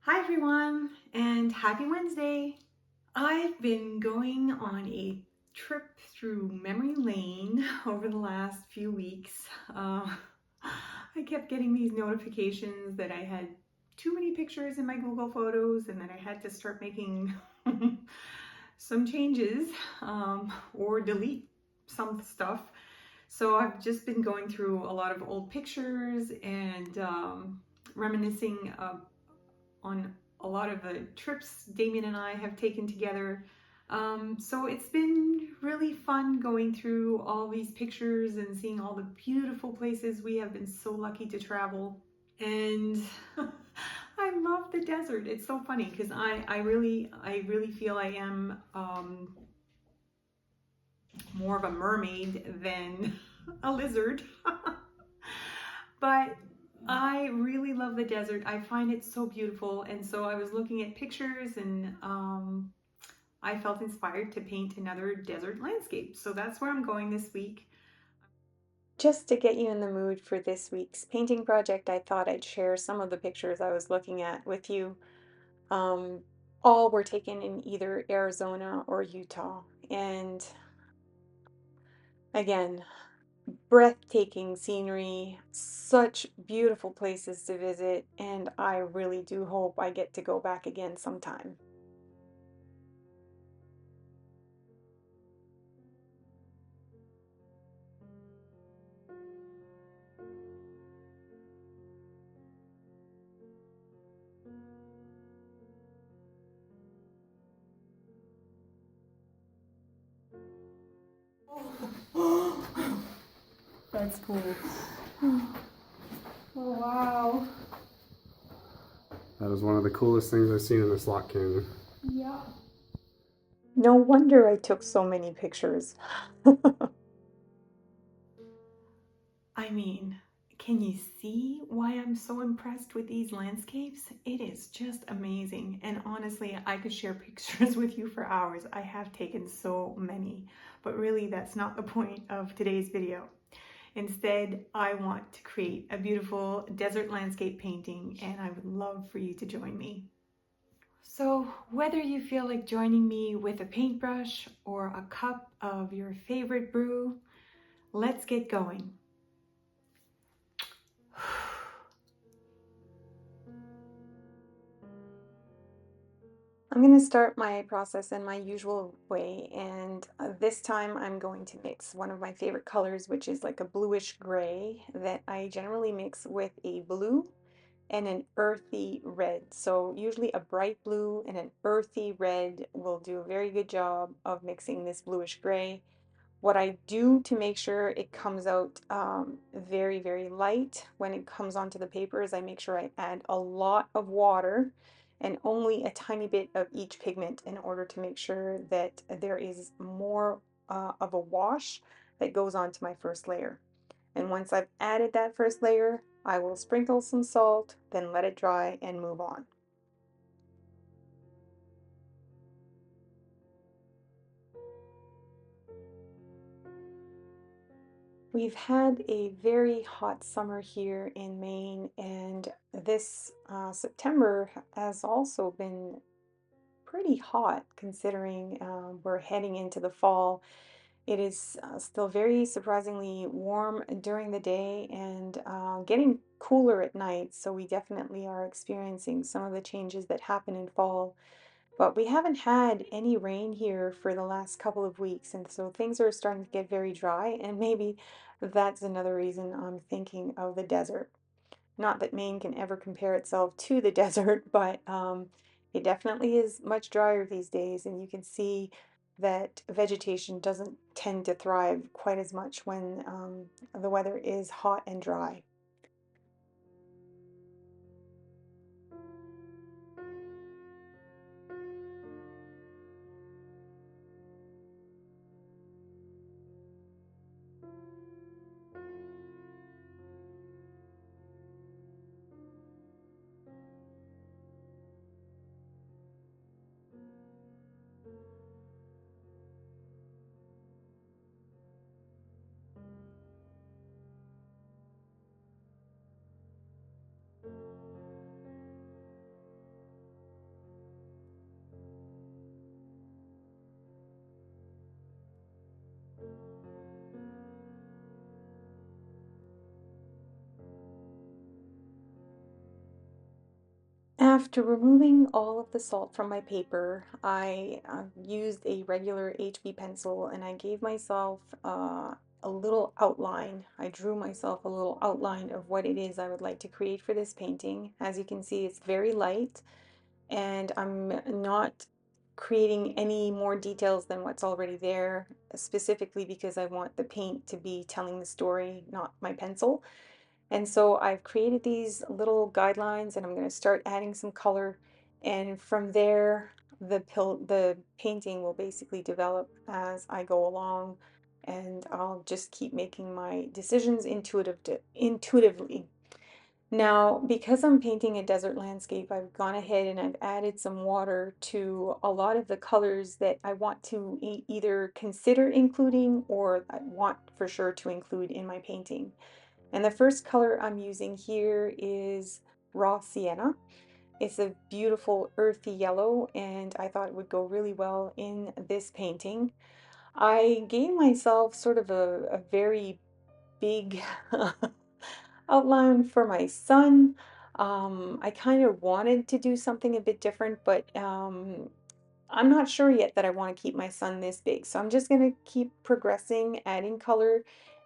Hi everyone, and happy Wednesday. I've been going on a trip through memory lane over the last few weeks. I kept getting these notifications that I had too many pictures in my Google Photos and that I had to start making some changes or delete some stuff. So I've just been going through a lot of old pictures and reminiscing on a lot of the trips Damien and I have taken together. So it's been really fun going through all these pictures and seeing all the beautiful places we have been so lucky to travel. And I love the desert. It's so funny because I really feel I am more of a mermaid than a lizard. But I really love the desert. I find it so beautiful. And so I was looking at pictures and I felt inspired to paint another desert landscape. So that's where I'm going this week. Just to get you in the mood for this week's painting project, I thought I'd share some of the pictures I was looking at with you. Um, all were taken in either Arizona or Utah. And again, breathtaking scenery, such beautiful places to visit, and I really do hope I get to go back again sometime. That's cool. Oh, wow. That is one of the coolest things I've seen in this lock canyon. Yeah. No wonder I took so many pictures. I mean, can you see why I'm so impressed with these landscapes? It is just amazing. And honestly, I could share pictures with you for hours. I have taken so many, but really that's not the point of today's video. Instead, I want to create a beautiful desert landscape painting and I would love for you to join me. So whether you feel like joining me with a paintbrush or a cup of your favorite brew, let's get going. I'm going to start my process in my usual way, and this time I'm going to mix one of my favorite colors, which is like a bluish gray that I generally mix with a blue and an earthy red. So usually a bright blue and an earthy red will do a very good job of mixing this bluish gray. What I do to make sure it comes out very, very light when it comes onto the paper is I make sure I add a lot of water and only a tiny bit of each pigment in order to make sure that there is more of a wash that goes onto my first layer. And once I've added that first layer, I will sprinkle some salt, then let it dry and move on. We've had a very hot summer here in Maine, and this September has also been pretty hot considering we're heading into the fall. It is still very surprisingly warm during the day and getting cooler at night, so we definitely are experiencing some of the changes that happen in fall. But we haven't had any rain here for the last couple of weeks, and so things are starting to get very dry, and maybe that's another reason I'm thinking of the desert. Not that Maine can ever compare itself to the desert, but it definitely is much drier these days, and you can see that vegetation doesn't tend to thrive quite as much when the weather is hot and dry. After removing all of the salt from my paper, I used a regular HB pencil and I gave myself a little outline. I drew myself a little outline of what it is I would like to create for this painting. As you can see, it's very light and I'm not creating any more details than what's already there, specifically because I want the paint to be telling the story, not my pencil. And so I've created these little guidelines and I'm going to start adding some color. And from there, the painting will basically develop as I go along. And I'll just keep making my decisions intuitively. Now, because I'm painting a desert landscape, I've gone ahead and I've added some water to a lot of the colors that I want to either consider including or I want for sure to include in my painting. And the first color I'm using here is raw sienna. It's a beautiful earthy yellow, and I thought it would go really well in this painting. I gave myself sort of a very big outline for my son. I kind of wanted to do something a bit different, but I'm not sure yet that I want to keep my sun this big. So I'm just going to keep progressing, adding color,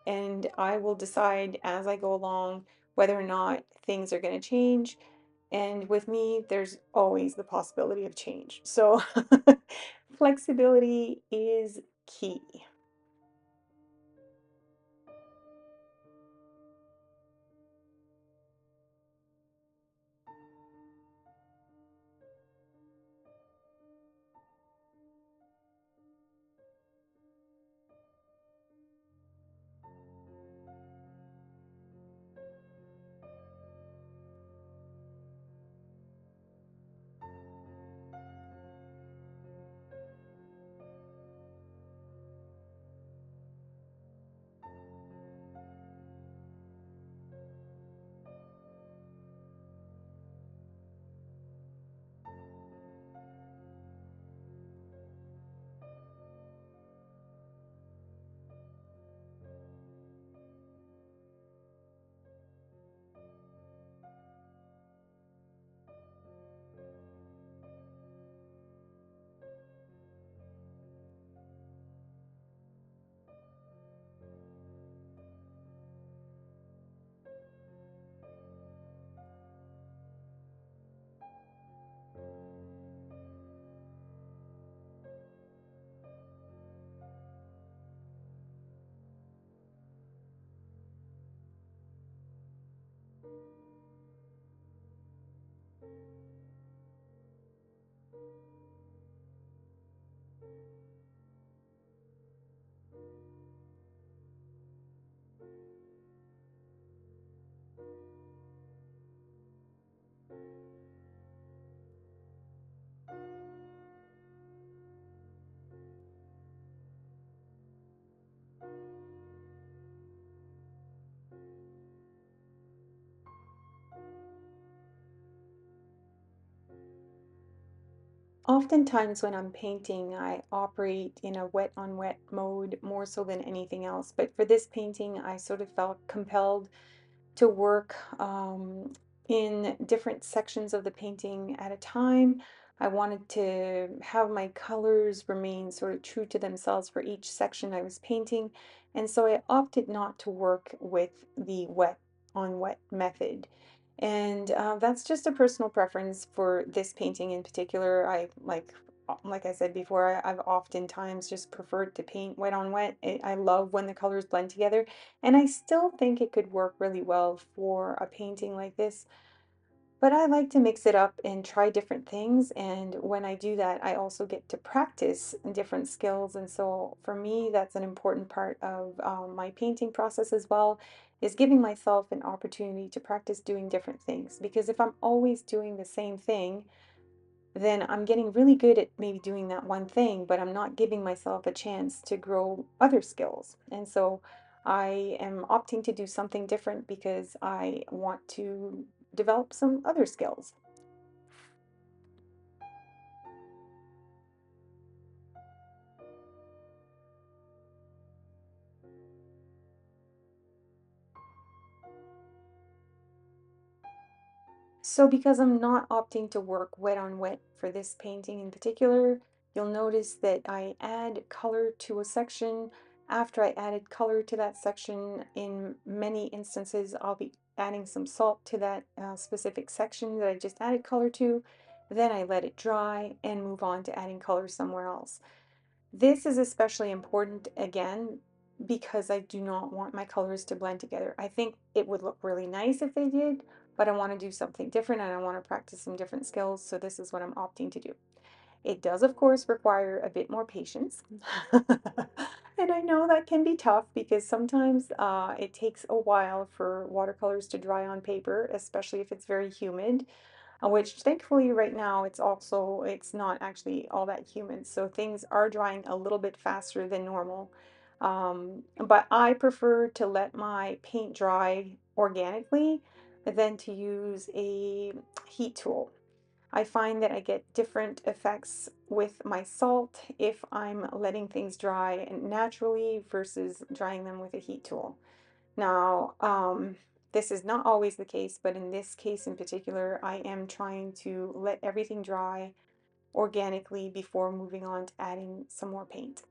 and I will decide as I go along whether or not things are going to change. And with me, there's always the possibility of change. So flexibility is key. Oftentimes when I'm painting, I operate in a wet on wet mode more so than anything else. But for this painting, I sort of felt compelled to work in different sections of the painting at a time. I wanted to have my colors remain sort of true to themselves for each section I was painting. And so I opted not to work with the wet on wet method. And that's just a personal preference for this painting in particular. Like I said before, I've oftentimes just preferred to paint wet on wet. I love when the colors blend together, and I still think it could work really well for a painting like this. But I like to mix it up and try different things. And when I do that, I also get to practice different skills. And so for me, that's an important part of my painting process as well, is giving myself an opportunity to practice doing different things. Because if I'm always doing the same thing, then I'm getting really good at maybe doing that one thing, but I'm not giving myself a chance to grow other skills. And so I am opting to do something different because I want to develop some other skills. So because I'm not opting to work wet on wet for this painting in particular, you'll notice that I add color to a section. After I added color to that section, in many instances, I'll be adding some salt to that specific section that I just added color to. Then I let it dry and move on to adding color somewhere else. This is especially important again because I do not want my colors to blend together. I think it would look really nice if they did, but I want to do something different and I want to practice some different skills, so this is what I'm opting to do. It does, of course, require a bit more patience. And I know that can be tough because sometimes it takes a while for watercolors to dry on paper, especially if it's very humid, which thankfully right now it's not actually all that humid, so things are drying a little bit faster than normal. But I prefer to let my paint dry organically than to use a heat tool. I find that I get different effects with my salt if I'm letting things dry naturally versus drying them with a heat tool. Now, this is not always the case, but in this case in particular, I am trying to let everything dry organically before moving on to adding some more paint.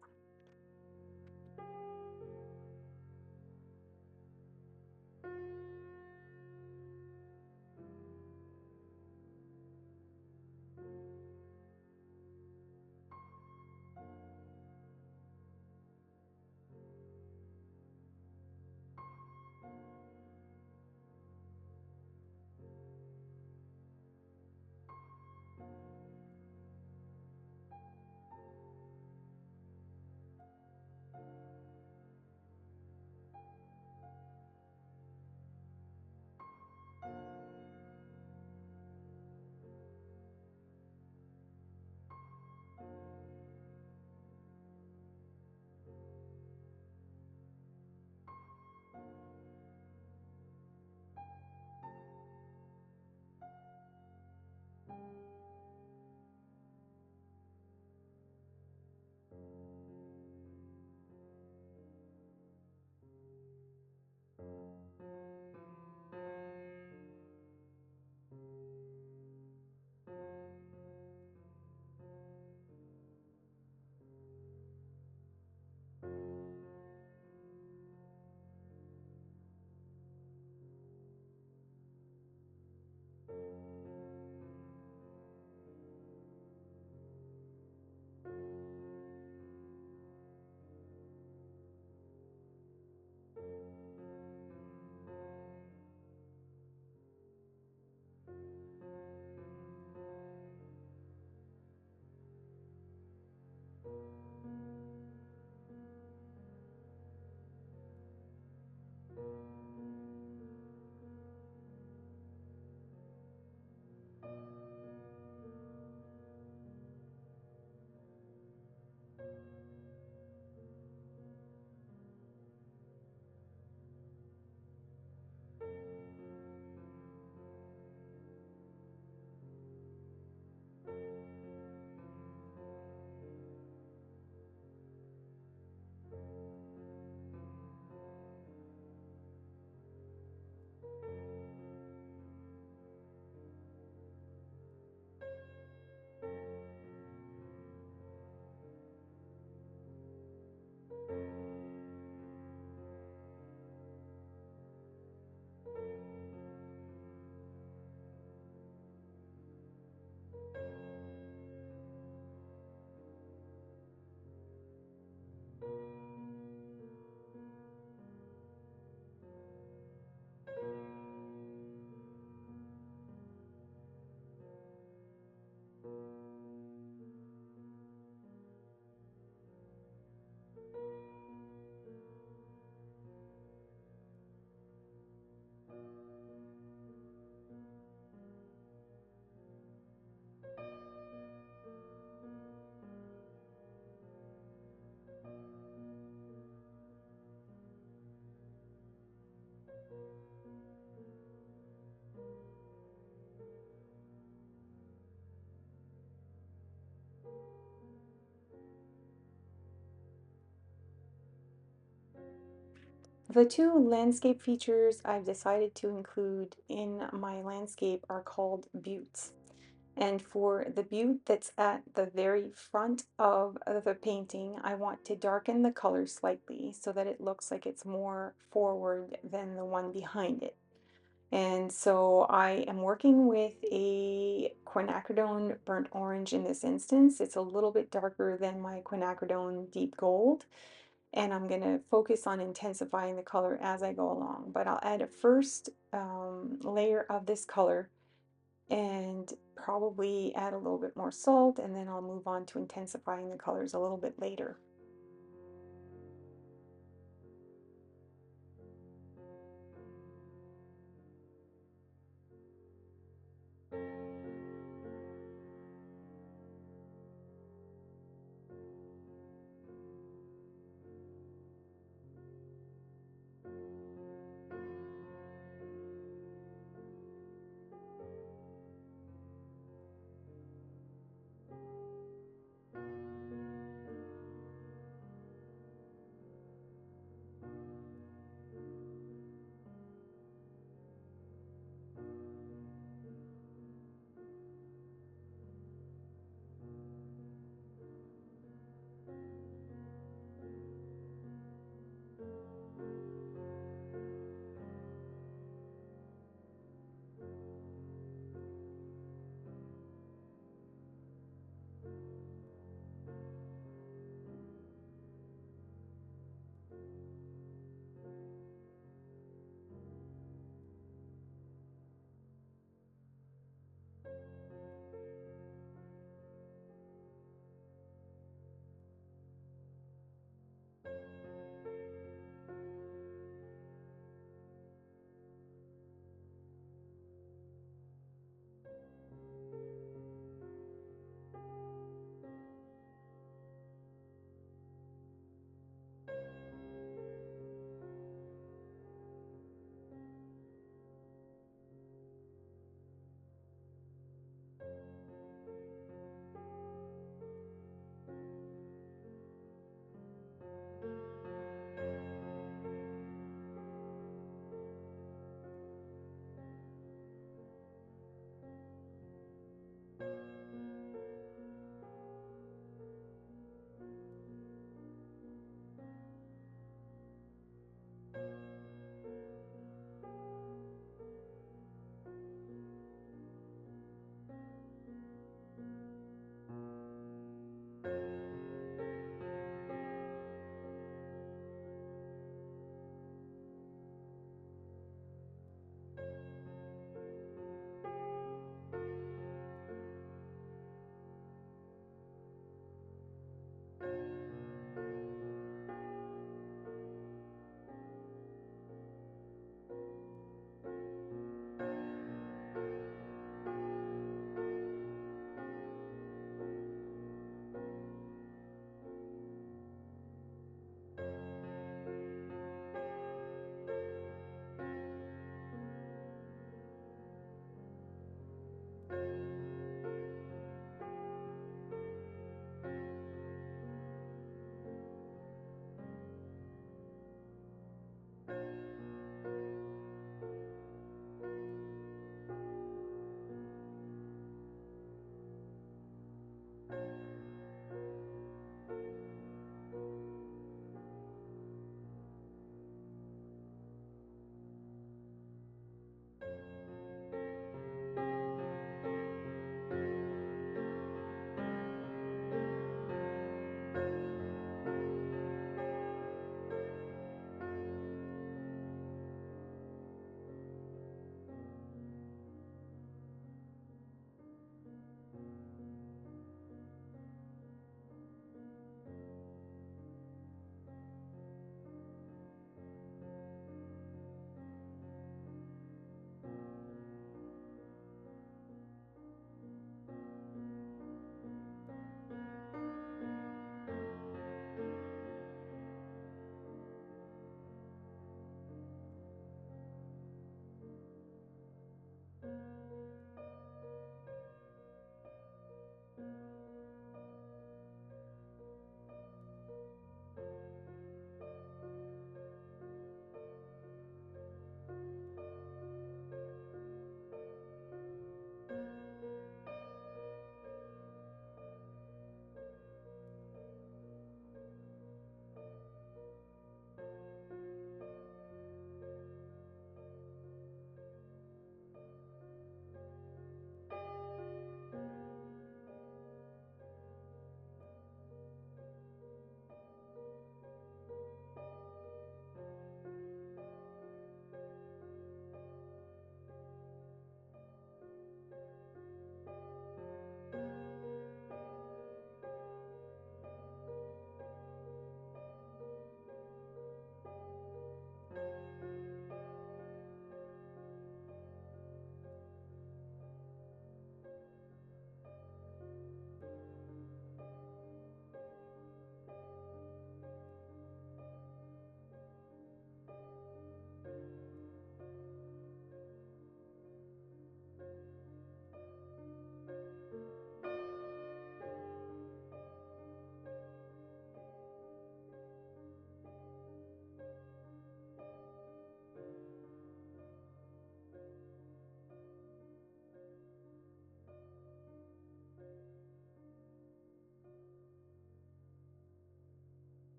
The two landscape features I've decided to include in my landscape are called buttes. And for the butte that's at the very front of the painting, I want to darken the color slightly so that it looks like it's more forward than the one behind it. And so I am working with a quinacridone burnt orange in this instance. It's a little bit darker than my quinacridone deep gold, and I'm going to focus on intensifying the color as I go along. But I'll add a first layer of this color and probably add a little bit more salt, and then I'll move on to intensifying the colors a little bit later.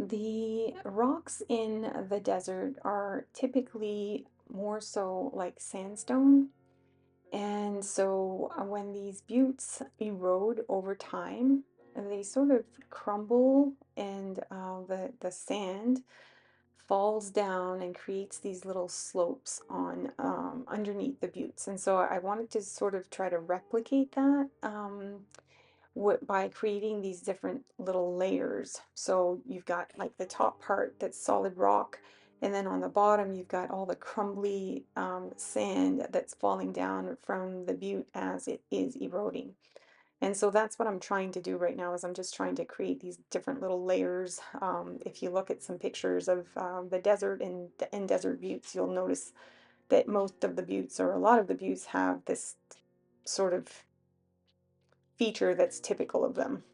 The rocks in the desert are typically more so like sandstone. And so when these buttes erode over time, they sort of crumble and the sand falls down and creates these little slopes on underneath the buttes. And so I wanted to sort of try to replicate that. By creating these different little layers. So you've got like the top part that's solid rock, and then on the bottom you've got all the crumbly sand that's falling down from the butte as it is eroding. And so that's what I'm trying to do right now is I'm just trying to create these different little layers. If you look at some pictures of the desert and desert buttes, you'll notice that most of the buttes or a lot of the buttes have this sort of feature that's typical of them.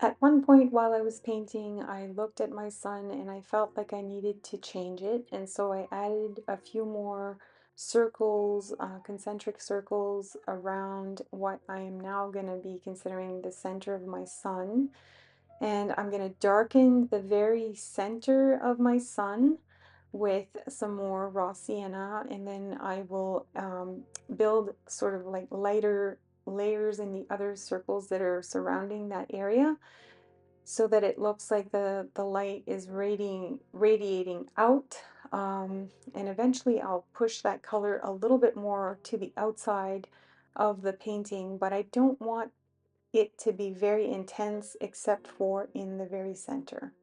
At one point while I was painting, I looked at my sun and I felt like I needed to change it. And so I added a few more circles, concentric circles around what I am now going to be considering the center of my sun. And I'm going to darken the very center of my sun with some more raw sienna. And then I will build sort of like lighter layers in the other circles that are surrounding that area so that it looks like the light is radiating out. And eventually I'll push that color a little bit more to the outside of the painting, but I don't want it to be very intense except for in the very center.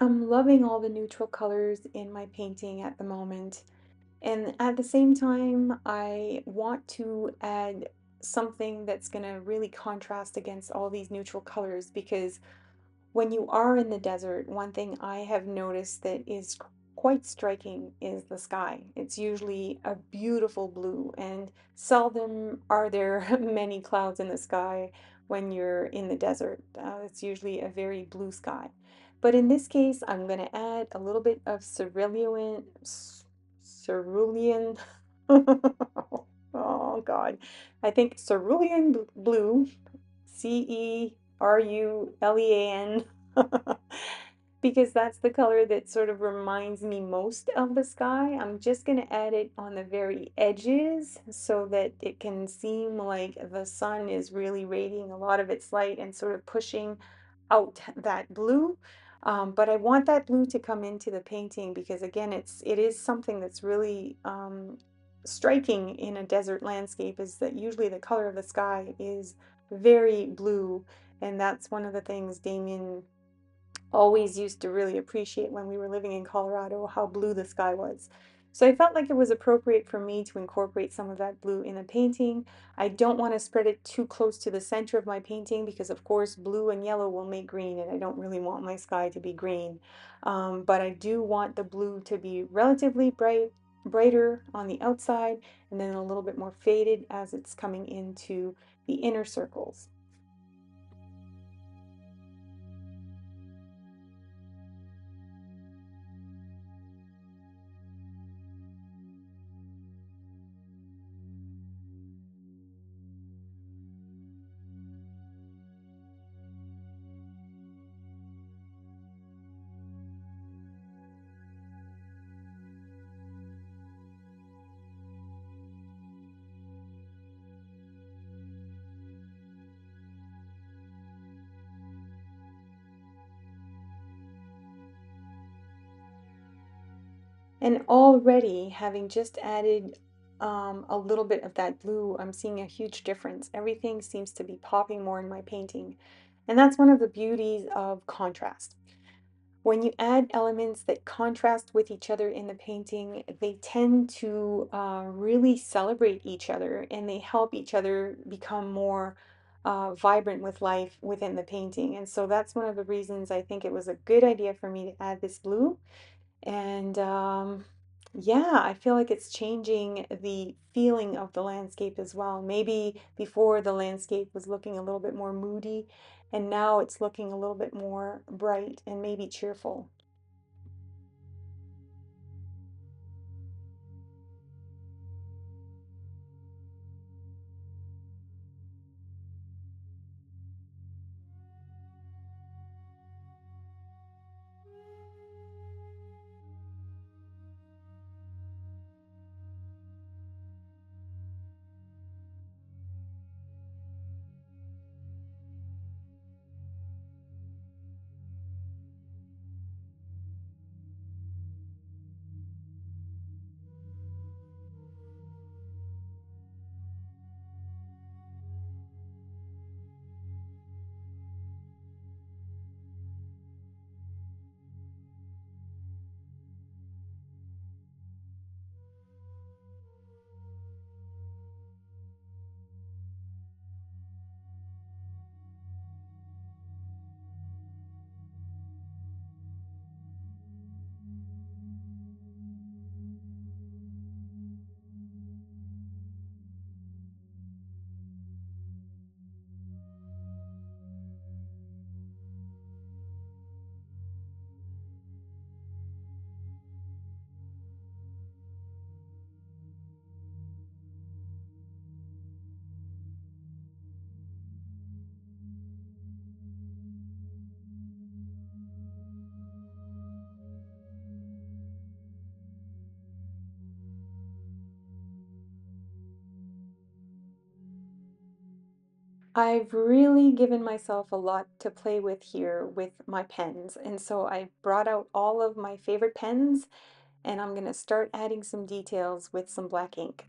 I'm loving all the neutral colors in my painting at the moment. And at the same time, I want to add something that's going to really contrast against all these neutral colors because when you are in the desert, one thing I have noticed that is quite striking is the sky. It's usually a beautiful blue, and seldom are there many clouds in the sky when you're in the desert. It's usually a very blue sky. But in this case, I'm going to add a little bit of cerulean, oh God, I think cerulean blue, Cerulean, because that's the color that sort of reminds me most of the sky. I'm just going to add it on the very edges so that it can seem like the sun is really radiating a lot of its light and sort of pushing out that blue. But I want that blue to come into the painting because again, it is something that's really striking in a desert landscape is that usually the color of the sky is very blue. And that's one of the things Damien always used to really appreciate when we were living in Colorado, how blue the sky was. So I felt like it was appropriate for me to incorporate some of that blue in the painting. I don't want to spread it too close to the center of my painting because of course blue and yellow will make green and I don't really want my sky to be green. But I do want the blue to be relatively brighter on the outside and then a little bit more faded as it's coming into the inner circles. And already, having just added a little bit of that blue, I'm seeing a huge difference. Everything seems to be popping more in my painting. And that's one of the beauties of contrast. When you add elements that contrast with each other in the painting, they tend to really celebrate each other and they help each other become more vibrant with life within the painting. And so that's one of the reasons I think it was a good idea for me to add this blue. And yeah, I feel like it's changing the feeling of the landscape as well. Maybe before the landscape was looking a little bit more moody, and now it's looking a little bit more bright and maybe cheerful. I've really given myself a lot to play with here with my pens, and so I brought out all of my favorite pens, and I'm going to start adding some details with some black ink.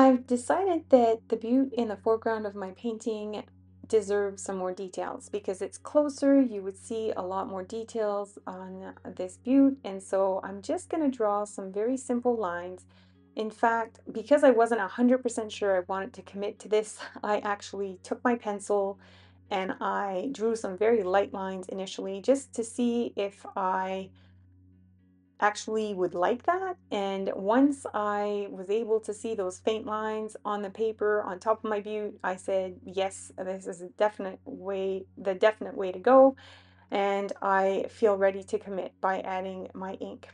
I've decided that the butte in the foreground of my painting deserves some more details because it's closer. You would see a lot more details on this butte. And so I'm just going to draw some very simple lines. In fact, because I wasn't 100% sure I wanted to commit to this, I actually took my pencil and I drew some very light lines initially just to see if I actually would like that. And once I was able to see those faint lines on the paper on top of my butte, I said, yes, this is a definite way, the definite way to go. And I feel ready to commit by adding my ink.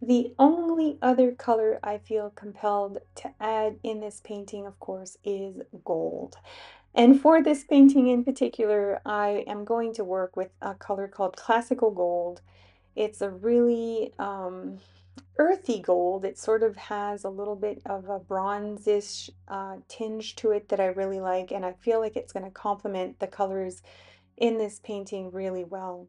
The only other color I feel compelled to add in this painting, of course, is gold. And for this painting in particular, I am going to work with a color called classical gold. It's a really earthy gold. It sort of has a little bit of a bronzish tinge to it that I really like, and I feel like it's going to complement the colors in this painting really well.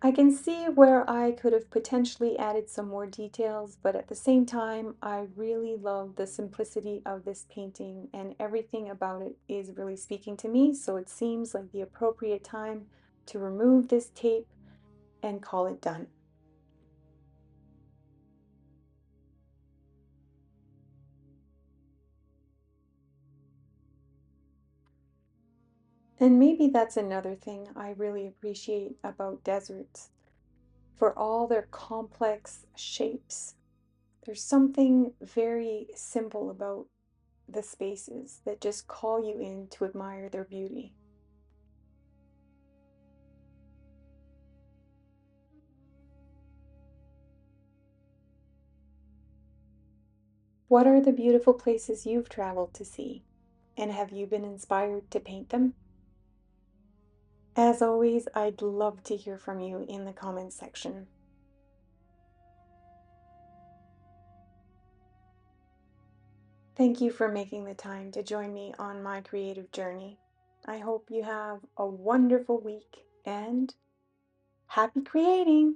I can see where I could have potentially added some more details, but at the same time, I really love the simplicity of this painting and everything about it is really speaking to me. So it seems like the appropriate time to remove this tape and call it done. And maybe that's another thing I really appreciate about deserts. for all their complex shapes. There's something very simple about the spaces that just call you in to admire their beauty. What are the beautiful places you've traveled to see? And have you been inspired to paint them? As always, I'd love to hear from you in the comments section. Thank you for making the time to join me on my creative journey. I hope you have a wonderful week and happy creating!